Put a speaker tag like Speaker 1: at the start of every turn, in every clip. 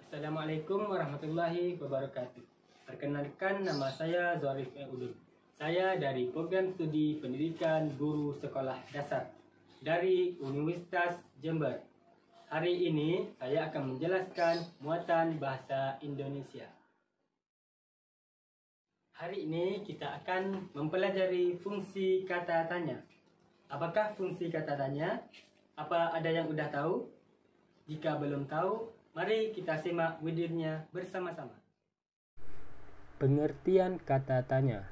Speaker 1: Assalamualaikum warahmatullahi wabarakatuh. Perkenalkan, nama saya Zorif Udun. Saya dari Program Studi Pendidikan Guru Sekolah Dasar dari Universitas Jember. Hari ini saya akan menjelaskan muatan bahasa Indonesia. Hari ini kita akan mempelajari fungsi kata tanya. Apakah fungsi kata tanya? Apa ada yang sudah tahu? Jika belum tahu, mari kita simak videonya bersama-sama.
Speaker 2: Pengertian kata tanya.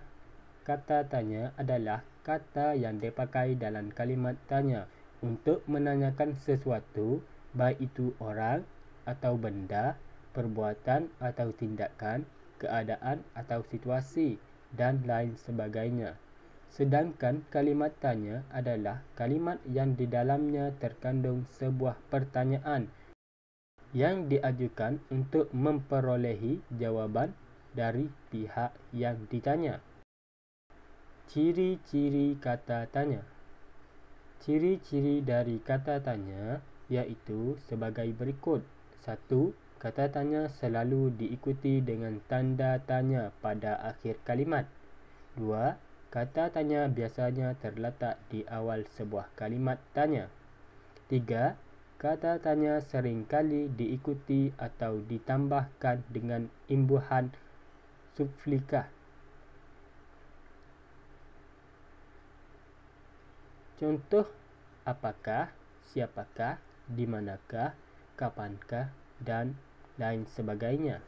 Speaker 2: Kata tanya adalah kata yang dipakai dalam kalimat tanya untuk menanyakan sesuatu, baik itu orang atau benda, perbuatan atau tindakan, keadaan atau situasi, dan lain sebagainya. Sedangkan kalimat tanya adalah kalimat yang di dalamnya terkandung sebuah pertanyaan yang diajukan untuk memperolehi jawaban dari pihak yang ditanya. Ciri-ciri kata tanya. Ciri-ciri dari kata tanya iaitu sebagai berikut. 1. Kata tanya selalu diikuti dengan tanda tanya pada akhir kalimat. 2. Kata tanya biasanya terletak di awal sebuah kalimat tanya. 3. Kata tanya seringkali diikuti atau ditambahkan dengan imbuhan subflikah. Contoh: apakah, siapakah, di manakah, kapankah, dan lain sebagainya.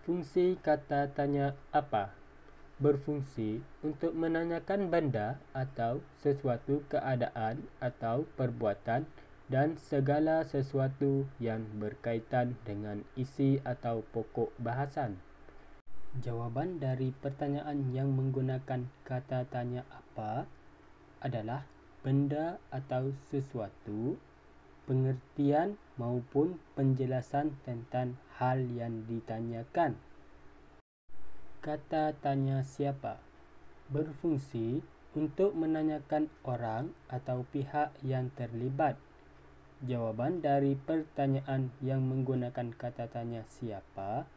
Speaker 2: Fungsi kata tanya apa? Berfungsi untuk menanyakan benda atau sesuatu keadaan atau perbuatan dan segala sesuatu yang berkaitan dengan isi atau pokok bahasan. Jawaban dari pertanyaan yang menggunakan kata tanya apa adalah benda atau sesuatu, pengertian maupun penjelasan tentang hal yang ditanyakan. Kata tanya siapa berfungsi untuk menanyakan orang atau pihak yang terlibat. Jawaban dari pertanyaan yang menggunakan kata tanya siapa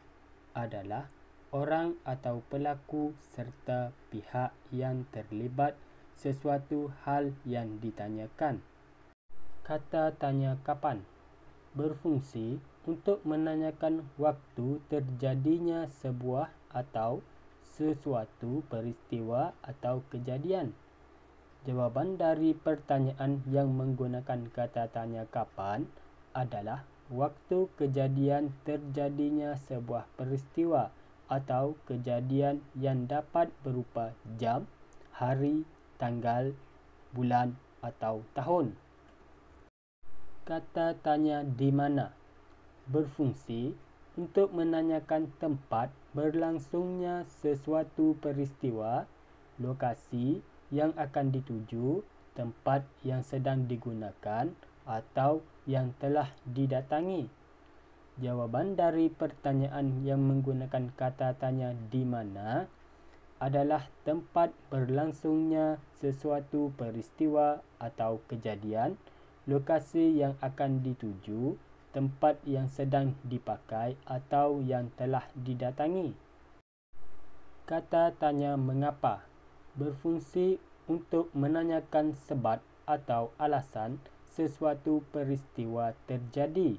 Speaker 2: adalah orang atau pelaku serta pihak yang terlibat sesuatu hal yang ditanyakan. Kata tanya kapan berfungsi untuk menanyakan waktu terjadinya sebuah atau sesuatu peristiwa atau kejadian. Jawaban dari pertanyaan yang menggunakan kata tanya kapan adalah waktu kejadian terjadinya sebuah peristiwa atau kejadian yang dapat berupa jam, hari, tanggal, bulan, atau tahun. Kata tanya di mana berfungsi untuk menanyakan tempat berlangsungnya sesuatu peristiwa, lokasi yang akan dituju, tempat yang sedang digunakan atau yang telah didatangi. Jawaban dari pertanyaan yang menggunakan kata tanya di mana adalah tempat berlangsungnya sesuatu peristiwa atau kejadian, lokasi yang akan dituju, tempat yang sedang dipakai atau yang telah didatangi. Kata tanya mengapa berfungsi untuk menanyakan sebab atau alasan sesuatu peristiwa terjadi.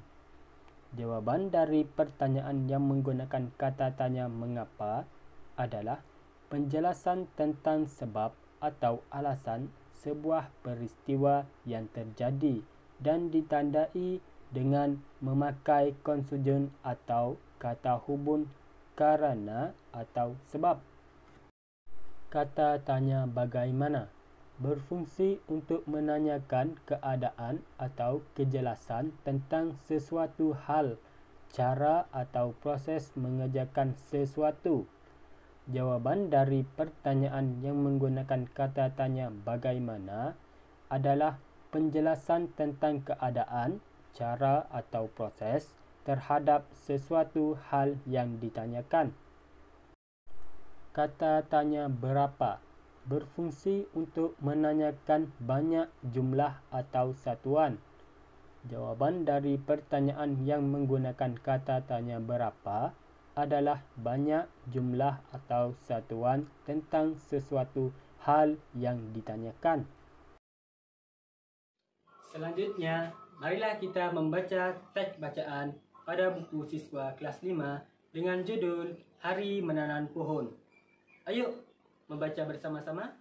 Speaker 2: Jawaban dari pertanyaan yang menggunakan kata tanya mengapa adalah penjelasan tentang sebab atau alasan sebuah peristiwa yang terjadi dan ditandai dengan memakai konjunksi atau kata hubung karena atau sebab. Kata tanya bagaimana berfungsi untuk menanyakan keadaan atau kejelasan tentang sesuatu hal, cara atau proses mengerjakan sesuatu. Jawaban dari pertanyaan yang menggunakan kata tanya bagaimana adalah penjelasan tentang keadaan, cara atau proses terhadap sesuatu hal yang ditanyakan. Kata tanya berapa berfungsi untuk menanyakan banyak jumlah atau satuan. Jawapan dari pertanyaan yang menggunakan kata tanya berapa adalah banyak jumlah atau satuan tentang sesuatu hal yang ditanyakan.
Speaker 1: Selanjutnya, marilah kita membaca teks bacaan pada buku siswa kelas 5 dengan judul Hari Menanam Pohon. Ayo membaca bersama-sama.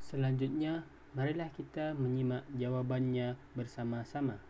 Speaker 2: Selanjutnya, marilah kita menyimak jawabannya bersama-sama.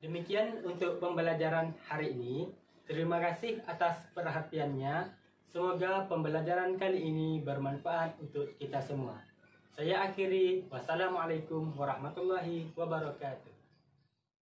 Speaker 1: Demikian untuk pembelajaran hari ini. Terima kasih atas perhatiannya. Semoga pembelajaran kali ini bermanfaat untuk kita semua. Saya akhiri. Wassalamualaikum warahmatullahi wabarakatuh.